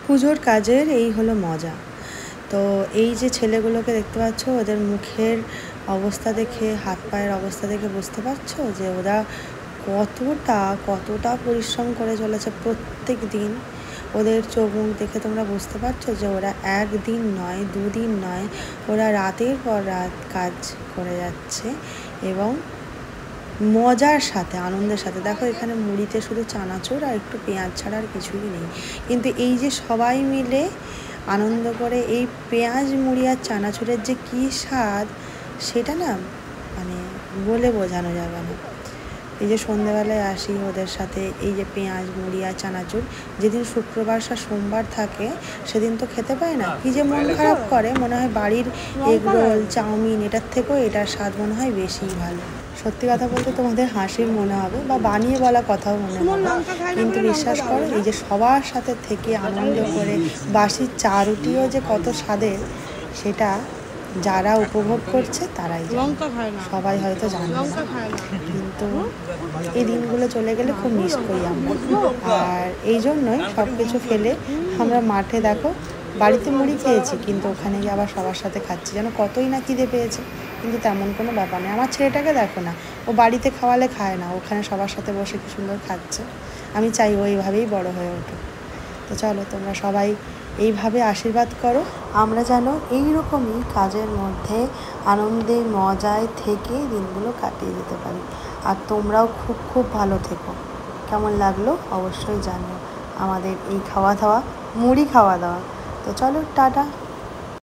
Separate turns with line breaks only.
পুজোর কাজের এই হলো মজা। তো এই যে ছেলেগুলোকে দেখতে পাচ্ছ, ওদের মুখের অবস্থা দেখে, হাত পায়ের অবস্থা দেখে বুঝতে পারছো যে ওরা কতটা পরিশ্রম করে চলেছে প্রত্যেক দিন। ওদের চোখ মুখ দেখে তোমরা বুঝতে পারছো যে ওরা একদিন নয়, দুদিন নয়, ওরা রাতের পর রাত কাজ করে যাচ্ছে এবং মজার সাথে, আনন্দের সাথে। দেখো এখানে মুড়িতে শুধু চানাচুর আর একটু পেঁয়াজ ছাড়া আর কিছুই নেই, কিন্তু এই যে সবাই মিলে আনন্দ করে এই পেঁয়াজ মুড়ি আর চানাচুরের যে কী স্বাদ, সেটা না মানে বলে বোঝানো যাবে না। এই যে সন্ধ্যেবেলায় আসি ওদের সাথে, এই যে পেঁয়াজ মুড়ি আর চানাচুর, যেদিন শুক্রবার বা সোমবার থাকে সেদিন তো খেতে পায় না, কি যে মন খারাপ করে, মনে হয় বাড়ির এগরোল চাউমিন এটার থেকেও এটার স্বাদ মনে হয় বেশিই ভালো। সত্যি কথা বলতে তোমাদের হাসির মনে হবে বা বানিয়ে বলা কথাও মনে হবে, কিন্তু বিশ্বাস করো এই যে সবার সাথে থেকে আনন্দ করে বাসির চা রুটিও যে কত স্বাদের, সেটা যারা উপভোগ করছে তারাই জানে, সবাই হয়তো জানে না। কিন্তু এই দিনগুলো চলে গেলে খুব মিস করি আমরা। আর এই জন্যই সব কিছু ফেলে আমরা মাঠে, দেখো বাড়িতে মুড়ি খেয়েছি কিন্তু ওখানে গিয়ে আবার সবার সাথে খাচ্ছি, যেন কতই না খিদে পেয়েছে, কিন্তু তেমন কোনো ব্যাপার নেই। আমার ছেলেটাকে দেখো না, ও বাড়িতে খাওয়ালে খায় না, ওখানে সবার সাথে বসে কি সুন্দর খাচ্ছে। আমি চাই ও এইভাবেই বড় হয়ে ওঠুক। তো চলো তোমরা সবাই এইভাবে আশীর্বাদ করো, আমরা যেন এইরকমই কাজের মধ্যে আনন্দে মজায় থেকে দিনগুলো কাটিয়ে যেতে পারি। আর তোমরাও খুব খুব ভালো থেকো। কেমন লাগলো অবশ্যই জানিও আমাদের এই খাওয়া দাওয়া, মুড়ি খাওয়া দাওয়া। তো চলো টাটা।